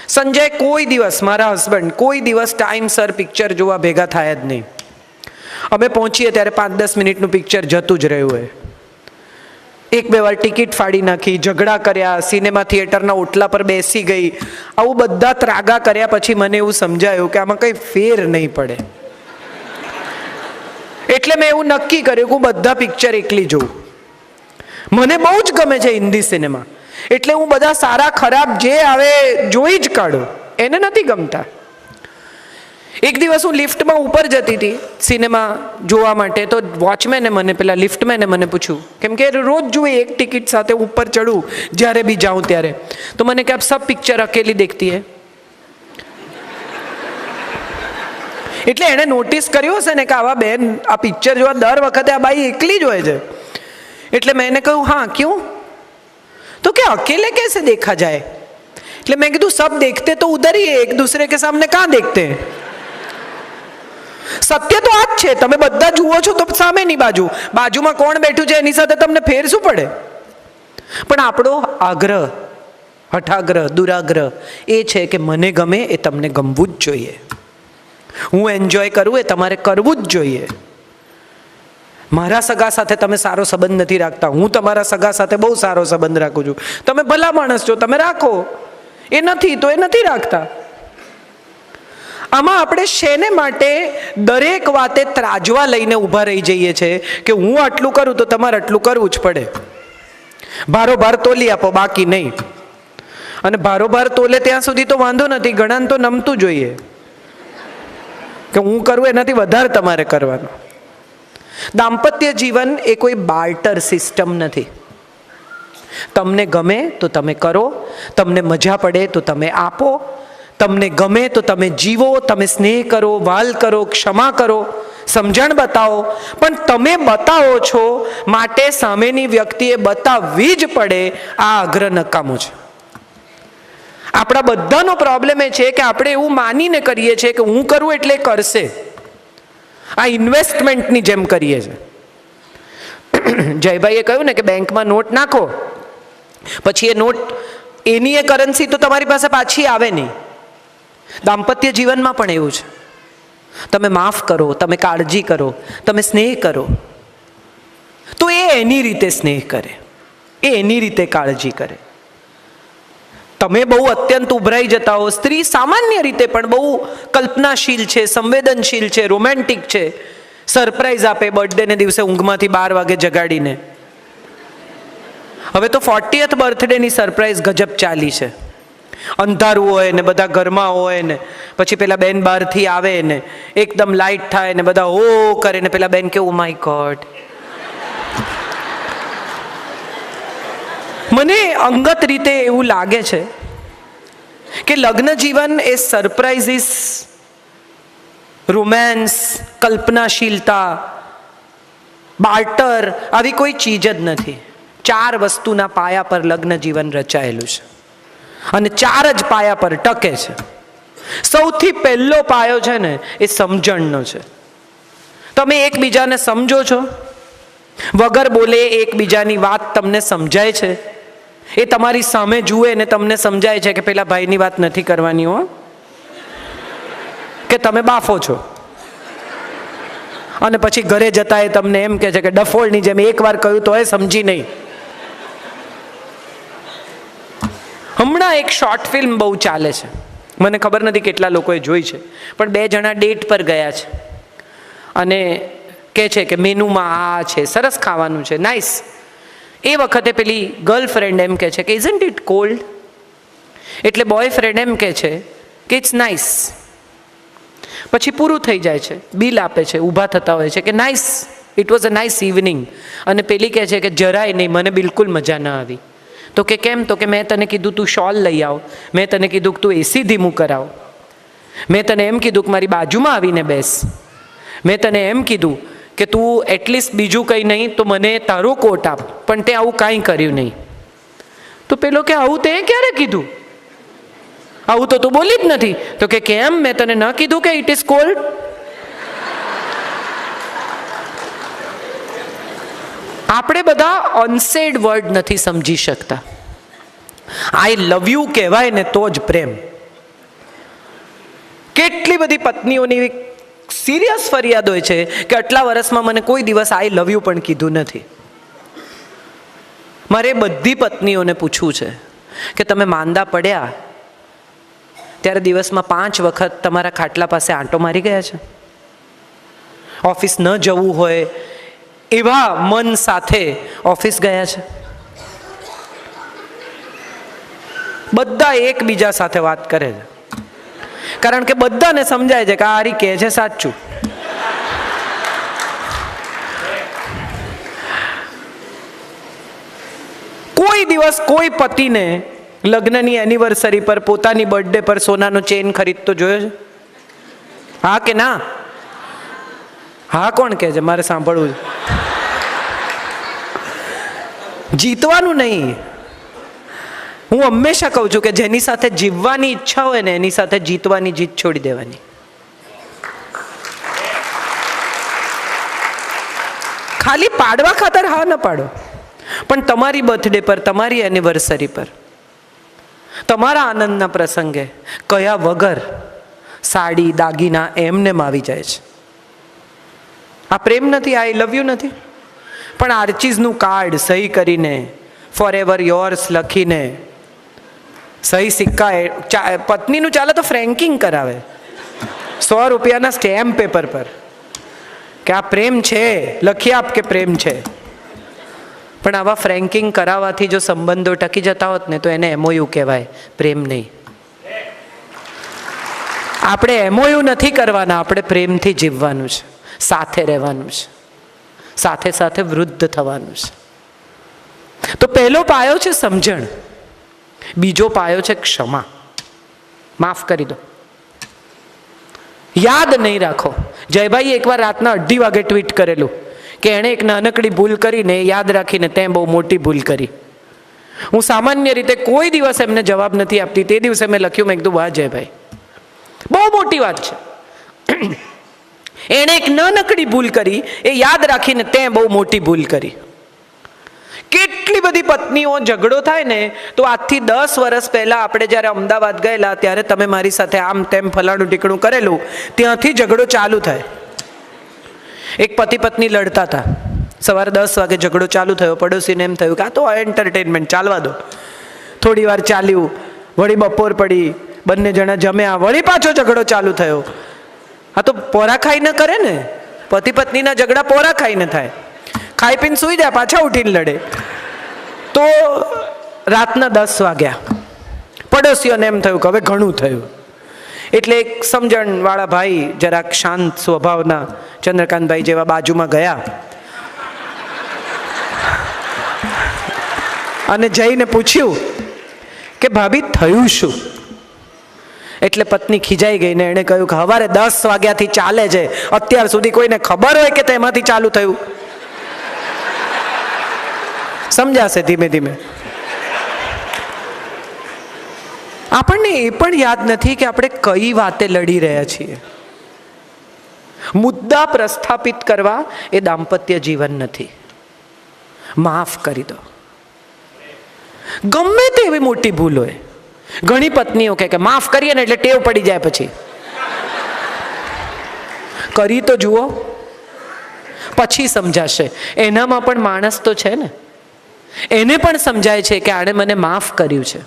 સંજય કોઈ દિવસ, મારા હસબન્ડ કોઈ દિવસ ટાઈમસર પિક્ચર જોવા ભેગા થાય જ નહીં. અમે પહોંચીએ ત્યારે 5-10 મિનિટનું પિક્ચર જતું જ રહ્યું હોય. 1-2 વાર ટિકિટ ફાડી નાખી, ઝઘડા કર્યા, સિનેમા થિયેટરના ઓટલા પર બેસી ગઈ, આવું બધા ત્રાગા કર્યા પછી મને એવું સમજાયું કે આમાં કંઈ ફેર નહીં પડે. એટલે મેં એવું નક્કી કર્યું કે હું બધા પિક્ચર એકલી જોઉં. મને બહુ જ ગમે છે હિન્દી સિનેમા, એટલે હું બધા સારા ખરાબ જે આવે જોઈ જ કાઢું. એને નથી ગમતા. એક દિવસ હું લિફ્ટમાં ઉપર જતી હતી સિનેમા જોવા માટે, તો વોચમેને મને, પેલા લિફ્ટમેને મને પૂછ્યું, કેમ કે રોજ જોઈએ એક ટિકિટ સાથે ઉપર ચડું જ્યારે બી જાઉં ત્યારે, તો મને કે આપ સબ પિક્ચર અકેલી દેખતી હે. એટલે એણે નોટિસ કર્યું હશે ને કે આવા બેન આ પિક્ચર જોવા દર વખતે આ બાઈ એકલી જ હોય છે. એટલે મેં એને કહ્યું હા ક્યું? तो क्या अकेले कैसे देखा जाए? એટલે મેં કીધું सब देखते तो उधर ही है, एक दूसरे के सामने कहाँ देखते हैं? સત્ય તો આ જ છે, તમે બધા જુઓ છો તો સામેની બાજુ, બાજુમાં કોણ બેઠું છે એની સાથે તમને ફેર શું પડે? પણ આપણો આગ્રહ, હઠાગ્રહ, દુરાગ્રહ એ છે કે મને ગમે એ તમને ગમવું જ જોઈએ, હું એન્જોય કરું એ તમારે કરવું જ જોઈએ. મારા સગા સાથે તમે સારો સંબંધ નથી રાખતા, હું તમારા સગા સાથે બહુ સારો સંબંધ રાખું છું. તમે ભલા માણસ છો, તમે રાખો, એ નથી તો એ નથી રાખતા. આમાં આપણે શેને માટે દરેક વાતે ત્રાજવા લઈને ઊભા રહી જઈએ છીએ કે હું આટલું કરું તો તમારે આટલું કરવું જ પડે. ભારોભાર તોલી આપો, બાકી નહીં. અને ભારોભાર તોલે ત્યાં સુધી તો વાંધો નથી, ઘણાને તો નમતું જોઈએ કે હું કરું એનાથી વધારે તમારે કરવાનું. દાંપત્ય જીવન એ કોઈ બાર્ટર સિસ્ટમ નથી. તમને ગમે તો તમે કરો, તમને મજા પડે તો તમે આપો, તમને ગમે તો તમે જીવો, તમે સ્નેહ કરો, વાલ કરો, ક્ષમા કરો, સમજણ બતાવો. પણ તમે બતાવો છો માટે સામેની વ્યક્તિએ બતાવવી જ પડે, આ આગ્રહ નકામો છે. આપણા બધાનો પ્રોબ્લેમ એ છે કે આપણે એવું માનીને કરીએ છીએ કે હું કરું એટલે કરશે. આ ઇન્વેસ્ટમેન્ટની જેમ કરીએ છીએ. જયભાઈએ કહ્યું ને કે બેંકમાં નોટ નાખો, પછી એ નોટ, એની એ કરન્સી તો તમારી પાસે પાછી આવે નહીં. દાંપત્ય જીવનમાં પણ એવું છે. તમે માફ કરો, તમે કાળજી કરો, તમે સ્નેહ કરો, તો એ એની રીતે સ્નેહ કરે, એ એની રીતે કાળજી કરે. તમે બહુ અત્યંત ઉભરાઈ જતા હો, સ્ત્રી સામાન્ય રીતે પણ બહુ કલ્પનાશીલ છે, સંવેદનશીલ છે, રોમેન્ટિક છે, સરપ્રાઈઝ આપે બર્થડેને દિવસે ઊંઘમાંથી 12 વાગે જગાડીને. હવે તો 40th બર્થડેની સરપ્રાઈઝ ગજબ ચાલી છે. અંધારું હોય ને બધા ઘરમાં હોય ને પછી પેલા બેન બહારથી આવે ને એકદમ લાઇટ થાય ને બધા હો કરે ને પેલા બેન કે ઓ માય ગોડ. મને અંગત રીતે એવું લાગે છે કે લગ્ન જીવન એ સરપ્રાઇઝીસ, રોમેન્સ, કલ્પનાશીલતા, બાર્ટર આવી કોઈ ચીજ જ નથી. 4 વસ્તુના પાયા પર લગ્ન જીવન રચાયેલું છે અને 4 જ પાયા પર ટકે છે. સૌથી પહેલો પાયો છે ને એ સમજણનો છે. તમે એકબીજાને સમજો છો, વગર બોલે એકબીજાની વાત તમને સમજાય છે, એ તમારી સામે જુએ ને તમને સમજાય છે કે પેલા ભાઈની વાત નથી કરવાની હો, કે તમે બાફો છો. અને પછી ઘરે જતા એ તમને એમ કહે છે કે ડફોળની જેમ એકવાર કહ્યું તો એ સમજી નહીં. હમણાં એક શોર્ટ ફિલ્મ બહુ ચાલે છે, મને ખબર નથી કેટલા લોકોએ જોઈ છે, પણ 2 જણા ડેટ પર ગયા છે અને કહે છે કે મેનુમાં આ છે, સરસ ખાવાનું છે, નાઇસ. એ વખતે પેલી ગર્લફ્રેન્ડ એમ કહે છે કે ઇઝન્ટ ઇટ કોલ્ડ? એટલે બોયફ્રેન્ડ એમ કહે છે કે ઇટ્સ નાઇસ. પછી પૂરું થઈ જાય છે, બિલ આપે છે, ઊભા થતા હોય છે કે nice, it was a nice evening. અને પેલી કહે છે કે જરાય નહીં, મને બિલકુલ મજા ના આવી. તો કે કેમ? તો કે મેં તને કીધું તું શોલ લઈ આવ, મેં તને કીધું કે તું એસી ધીમું કરાવ, મેં તને એમ કીધું કે મારી બાજુમાં આવીને બેસ, મેં તને એમ કીધું કે તું એટલીસ્ટ બીજું કંઈ નહીં તો મને તારો કોટ આપ, પણ તે આવું કાંઈ કર્યું નહીં. તો પેલો કે આવું તે ક્યારે કીધું? આવું તો તું બોલી જ નથી. તો કે કેમ? મેં તને ન કીધું કે ઇટ ઇઝ કોલ્ડ? આપણે બધા અનસેડ વર્ડ નથી સમજી શકતા. આઈ લવ યુ કહેવાય ને તો જ પ્રેમ. કેટલી બધી પત્નીઓની સિરિયસ ફરિયાદ હોય છે કે આટલા વર્ષમાં મને કોઈ દિવસ આઈ લવ યુ પણ કીધું નથી. મારે બધી પત્નીઓને પૂછવું છે કે તમે માંદા પડ્યા ત્યારે દિવસમાં 5 વખત તમારા ખાટલા પાસે આંટો મારી ગયા છે? ઓફિસ ન જવું હોય એવા મન સાથે ઓફિસ ગયા છે? બધા એકબીજા સાથે વાત કરે છે, કારણ કે બધાને સમજાય છે કે આ હારી કહે છે સાચું. કોઈ દિવસ કોઈ પતિને લગ્નની એનિવર્સરી પર, પોતાની બર્થડે પર સોનાનો ચેન ખરીદતો જોયો છે? હા કે ના? હા કોણ કહે છે? મારે સાંભળવું છે. જીતવાનું નહીં. હું હંમેશા કહું છું કે જેની સાથે જીવવાની ઈચ્છા હોય ને એની સાથે જીતવાની જીત છોડી દેવાની. ખાલી પાડવા ખાતર હા ન પાડો, પણ તમારી બર્થડે પર, તમારી એનિવર્સરી પર, તમારા આનંદના પ્રસંગે કયા વગર સાડી દાગીના એમને આવી જાય છે. આ પ્રેમ નથી, આઈ લવ યુ નથી. પણ આર્ચીઝનું કાર્ડ સહી કરીને, ફોર એવર યોર્સ લખીને, સહી સિક્કા, પત્નીનું ચાલે તો ફ્રેન્કિંગ કરાવે 100 રૂપિયાના સ્ટેમ્પ પેપર પર કે આ પ્રેમ છે, લખી આપ કે પ્રેમ છે. પણ આવા ફ્રેન્કિંગ કરાવવાથી જો સંબંધો ટકી જતા હોત ને તો એને એમઓયુ કહેવાય, પ્રેમ નહીં. આપણે એમઓયુ નથી કરવાના, આપણે પ્રેમથી જીવવાનું છે, સાથે રહેવાનું છે, સાથે સાથે વૃદ્ધ થવાનું છે. તો પહેલો પાયો છે સમજણ, બીજો પાયો છે ક્ષમા. માફ કરી દો. યાદ નહીં રાખો. જયભાઈ એકવાર રાતના 2:30 વાગે ટ્વીટ કરેલું કે એણે એક નાનકડી ભૂલ કરીને યાદ રાખીને તે બહુ મોટી ભૂલ કરી. હું સામાન્ય રીતે કોઈ દિવસ એમને જવાબ નથી આપતી. તે દિવસે મેં લખ્યું, મેં કીધું વાહ જયભાઈ, બહુ મોટી વાત છે. એણે એક નાનકડી ભૂલ કરી, એ યાદ રાખીને તે બહુ મોટી ભૂલ કરી. કેટલી બધી પત્નીઓ ઝઘડો થાય ને તો આજથી 10 વર્ષ પહેલા આપણે જ્યારે અમદાવાદ ગયેલા ત્યારે તમે મારી સાથે આમ તેમ ફલાણું ટીકણું કરેલું, ત્યાંથી ઝઘડો ચાલુ થાય. એક પતિ પત્ની લડતા હતા, સવારે 10 વાગે ઝઘડો ચાલુ થયો. પડોશીને એમ થયું કે આ તો એન્ટરટેનમેન્ટ, ચાલવા દો. થોડી વાર ચાલ્યું, વળી બપોર પડી, બંને જણા જમ્યા, વળી પાછો ઝઘડો ચાલુ થયો. આ તો પોરા ખાઈ ન કરે ને, પતિ પત્નીના ઝઘડા પોરા ખાઈને થાય. ખાઈ પીને સૂઈ જાય, પાછા ઉઠીને લડે. તો રાતના 10 વાગ્યા. પડોશીઓને એમ થયું કે હવે ઘણું થયું. એટલે એક સમજણવાળા ભાઈ, જરાક શાંત સ્વભાવના ચંદ્રકાંતભાઈ જેવા, બાજુમાં ગયા અને જઈને પૂછ્યું કે ભાભી થયું શું? એટલે પત્ની ખીજાઈ ગઈ ને એણે કહ્યું કે સવારે 10 વાગ્યાથી ચાલે છે, અત્યાર સુધી કોઈને ખબર હોય કે તેમાંથી ચાલુ થયું? સમજાશે ધીમે ધીમે. આપણને એ પણ યાદ નથી કે આપણે કઈ વાતે લડી રહ્યા છીએ. મુદ્દા પ્રસ્થાપિત કરવા એ દાંપત્ય જીવન નથી. માફ કરી દો. ગમે તે એવી મોટી ભૂલ હોય. ઘણી પત્નીઓ કહે કે માફ કરીએ ને એટલે ટેવ પડી જાય, પછી કરી તો જુઓ, પછી સમજાશે. એનામાં પણ માણસ તો છે ને, એને પણ સમજાય છે કે આણે મને માફ કર્યું છે.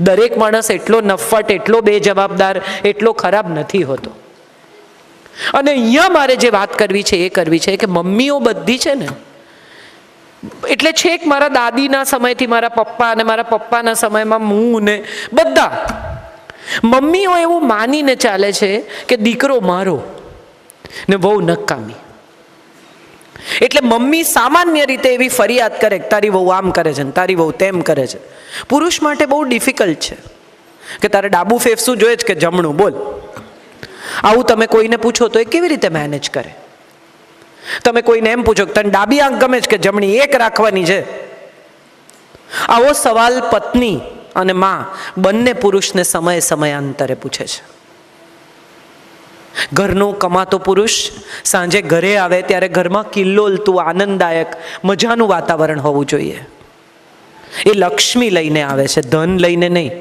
દરેક માણસ એટલો નફ્ફટ, એટલો બેજવાબદાર, એટલો ખરાબ નથી હોતો. અને અહીંયા મારે જે વાત કરવી છે એ કરવી છે કે મમ્મીઓ બધી છે ને, એટલે છેક મારા દાદીના સમયથી મારા પપ્પા અને મારા પપ્પાના સમયમાં હું ને બધા મમ્મીઓ એવું માનીને ચાલે છે કે દીકરો મારો ને બહુ નકામી. એટલે મમ્મી સામાન્ય રીતે એવી ફરિયાદ કરે કે તારી વહુ આમ કરે છે ને તારી વહુ તેમ કરે છે. પુરુષ માટે બહુ ડિફિકલ્ટ છે કે તારે ડાબુ ફેફસું જોઈએ જ કે જમણું, બોલ. આવું તમે કોઈને પૂછો તો એ કેવી રીતે મેનેજ કરે? તમે કોઈને એમ પૂછો કે તને ડાબી આંખ ગમે છે કે જમણી, એક રાખવાની છે. આવો સવાલ પત્ની અને માં બંને પુરુષને સમયાંતરે પૂછે છે. ઘરનો કમાતો પુરુષ સાંજે ઘરે આવે ત્યારે ઘરમાં કિલ્લોલતું, આનંદદાયક, મજાનું વાતાવરણ હોવું જોઈએ. એ લક્ષ્મી લઈને આવે છે, ધન લઈને નહીં.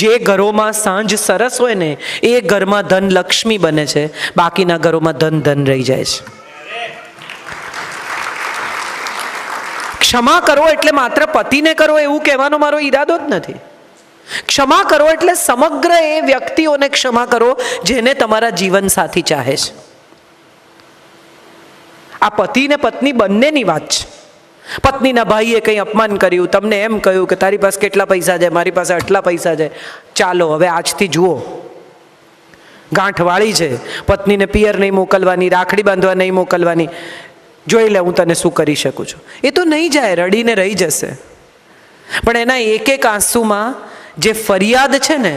જે ઘરોમાં સાંજ સરસ હોય ને એ ઘરમાં ધન લક્ષ્મી બને છે, બાકીના ઘરોમાં ધન રહી જાય છે. ક્ષમા કરો એટલે માત્ર પતિને કરો એવું કહેવાનો મારો ઈરાદો જ નથી. ક્ષમા કરો એટલે સમગ્ર એ વ્યક્તિઓને ક્ષમા કરો જેને તમારા જીવન સાથી ચાહે છે. આ પતિ ને પત્ની બંનેની વાત છે. પત્નીના ભાઈએ કંઈ અપમાન કર્યું, તમને એમ કહ્યું કે તારી પાસે કેટલા પૈસા છે, મારી પાસે આટલા પૈસા છે, ચાલો હવે આજથી જુઓ ગાંઠવાળી છે, પત્નીને પિયર નહીં મોકલવાની, રાખડી બાંધવા નહીં મોકલવાની, જોઈ લે હું તને શું કરી શકું છું. એ તો નહીં જાય, રડીને રહી જશે. પણ એના એક એક આંસુમાં જે ફરિયાદ છે ને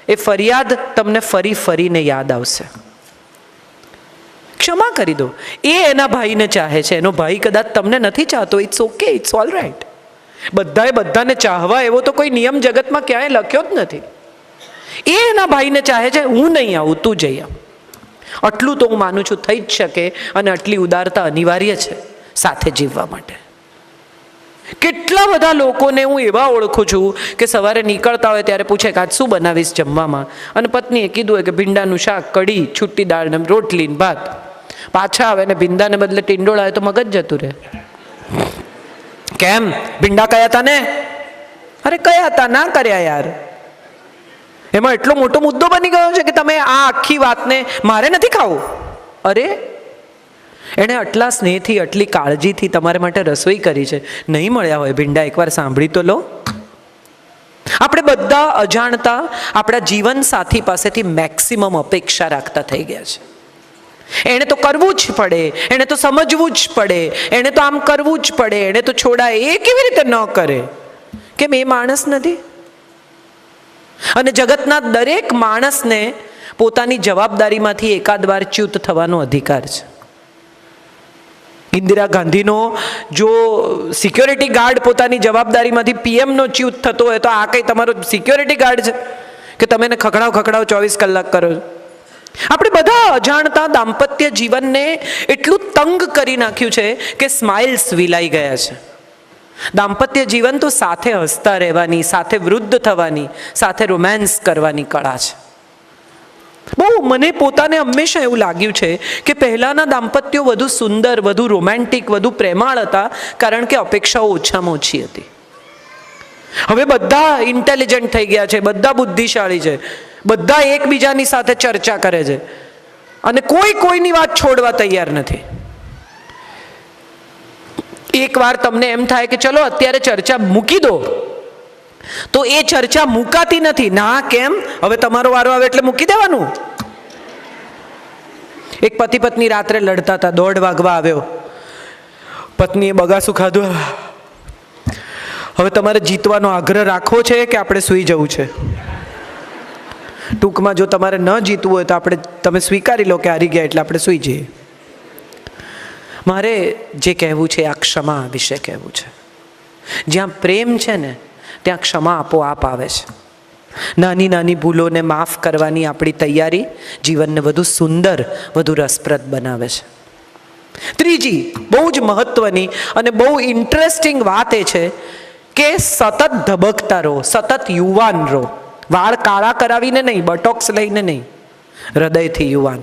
એ ફરિયાદ તમને ફરીને યાદ આવશે. ક્ષમા કરી દો. એ એના ભાઈને ચાહે છે, એનો ભાઈ કદાચ તમને નથી ચાહતો. It's okay, it's all right. બધાએ બધાને ચાહવા એવો તો કોઈ નિયમ જગતમાં ક્યાંય લખ્યો જ નથી. એ એના ભાઈને ચાહે છે, હું નહીં આવું, તું જઈ આવ. આટલું તો હું માનું છું થઈ જ શકે, અને આટલી ઉદારતા અનિવાર્ય છે સાથે જીવવા માટે. કેટલા બધા લોકોને હું એવા ઓળખું છું કે સવારે નીકળતા હોય ત્યારે પૂછે કે આજ શું બનાવીશ જમવામાં, અને પત્નીએ કીધું હોય કે ભીંડાનું શાક, કઢી, છૂટી દાળ ને રોટલી ને ભાત. પાછા આવે ને ભીંડાને બદલે ટીંડોળા આવે તો મગજ જતું રહે. કેમ? ભીંડા કયા હતા ને? અરે કયા હતા, ના કર્યા યાર. એમાં એટલો મોટો મુદ્દો બની ગયો છે કે તમે આ આખી વાતને મારે નથી ખાવું. અરે એણે આટલા સ્નેહથી, આટલી કાળજીથી તમારા માટે રસોઈ કરી છે. નહીં મળ્યા હોય ભીંડા, એકવાર સાંભળી તો લો. આપણે બધા અજાણતા આપણા જીવન સાથી પાસેથી મેક્સિમમ અપેક્ષા રાખતા થઈ ગયા છે. એણે તો કરવું જ પડે, એણે તો સમજવું જ પડે, એણે તો આમ કરવું જ પડે, એણે તો છોડાય. એ કેવી રીતે ન કરે? કેમ? એ માણસ નથી? અને જગતના દરેક માણસને પોતાની જવાબદારીમાંથી એકાદ વાર ચ્યુત થવાનો અધિકાર છે. ઇન્દિરા ગાંધીનો જો સિક્યોરિટી ગાર્ડ પોતાની જવાબદારીમાંથી પીએમનો ચ્યુત થતો હોય તો આ કંઈ તમારો સિક્યોરિટી ગાર્ડ છે કે તમે એને ખખડાવ 24 કલાક કરો છો? આપણે બધા અજાણતા દાંપત્ય જીવનને એટલું તંગ કરી નાખ્યું છે કે સ્માઇલ્સ વિલાઈ ગયા છે. દાંપત્ય જીવન તો સાથે હસતા રહેવાની, સાથે વૃદ્ધ થવાની, સાથે રોમાન્સ કરવાની કળા છે. બહુ મને પોતાને હંમેશા એવું લાગ્યું છે કે પહેલાંના દાંપત્યો વધુ સુંદર, વધુ રોમેન્ટિક, વધુ પ્રેમાળ હતા, કારણ કે અપેક્ષાઓ ઓછામાં ઓછી હતી. હવે બધા ઇન્ટેલિજન્ટ થઈ ગયા છે, બધા બુદ્ધિશાળી છે, બધા એકબીજાની સાથે ચર્ચા કરે છે, અને કોઈની વાત છોડવા તૈયાર નથી. એકવાર તમને એમ થાય કે ચલો અત્યારે ચર્ચા મૂકી દો, તો એ ચર્ચા મુકાતી નથી. ના, કેમ? હવે તમારો વારો આવે એટલે મૂકી દેવાનું. એક પતિ પત્ની રાત્રે લડતા હતા, 1:30 વાગવા આવ્યો. પત્નીએ બગાસું ખાધું. હવે તમારે જીતવાનો આગ્રહ રાખવો છે કે આપણે સૂઈ જવું છે? ટૂંકમાં જો તમારે ન જીતવું હોય તો તમે સ્વીકારી લો કે હારી ગયા, એટલે આપણે સૂઈ જઈએ. મારે જે કહેવું છે આ ક્ષમા વિશે કહેવું છે. જ્યાં પ્રેમ છે ને ત્યાં ક્ષમા આપોઆપ આવે છે. નાની નાની ભૂલોને માફ કરવાની આપણી તૈયારી જીવનને વધુ સુંદર, વધુ રસપ્રદ બનાવે છે. ત્રીજી બહુ જ મહત્વની અને બહુ ઇન્ટરેસ્ટિંગ વાત એ છે કે સતત ધબકતા રહો, સતત યુવાન રહો. વાળ કાળા કરાવીને નહીં, બટોક્સ લઈને નહીં, હૃદયથી યુવાન.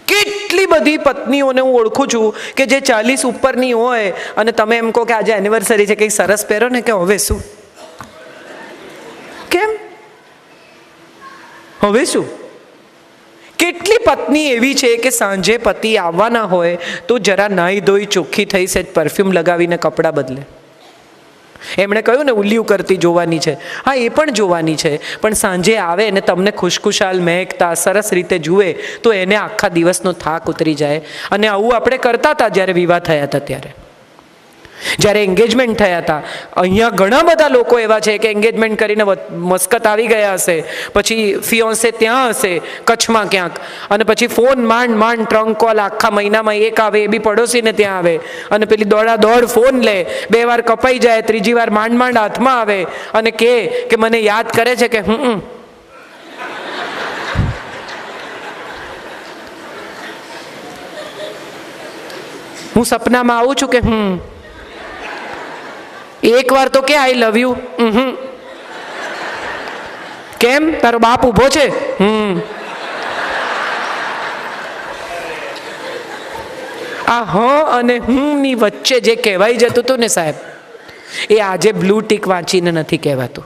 કેટલી બધી પત્નીઓને હું ઓળખું છું કે જે 40 ઉપરની હોય અને તમે એમ કહો કે આજે એનિવર્સરી છે, કંઈ સરસ પહેરો ને, કે હવે શું? કેમ? હવે શું? કેટલી પત્ની એવી છે કે સાંજે પતિ આવવાના હોય તો જરા નાહી ધોઈ ચોખ્ખી થઈ છે, પરફ્યુમ લગાવીને કપડાં બદલે. એમણે કહ્યું ને ઉલ્યું કરતી જોવાની છે. હા, એ પણ જોવાની છે, પણ સાંજે આવે ને તમને ખુશખુશાલ મહેકતા સરસ રીતે જુએ તો એને આખા દિવસનો થાક ઉતરી જાય. અને આવું આપણે કરતા હતા જ્યારે વિવાહ થયા હતા ત્યારે, જ્યારે એન્ગેજમેન્ટ થયા હતા. અહીંયા ઘણા બધા લોકો એવા છે કે એન્ગેજમેન્ટ કરીને મસ્કત આવી ગયા હશે, પછી ફિયોન્સે ત્યાં હશે કચ્છમાં ક્યાંક, અને પછી ફોન માંડ ટ્રંક કોલ આખા મહિનામાં એક આવે, એ બી પડોશીને ત્યાં આવે, અને પેલી દોડ ફોન લે, 2 વાર કપાઈ જાય, 3જી વાર માંડ હાથમાં આવે અને કે મને યાદ કરે છે કે હું સપનામાં આવું છું કે એક વાર તો કે આઈ લવ યુ. કેમ તારો બાપ ઊભો છે? આ હ અને હું ની વચ્ચે જે કહેવાય જતું હતું ને સાહેબ, એ આજે બ્લુ ટીક વાંચીને નથી કહેવાતું.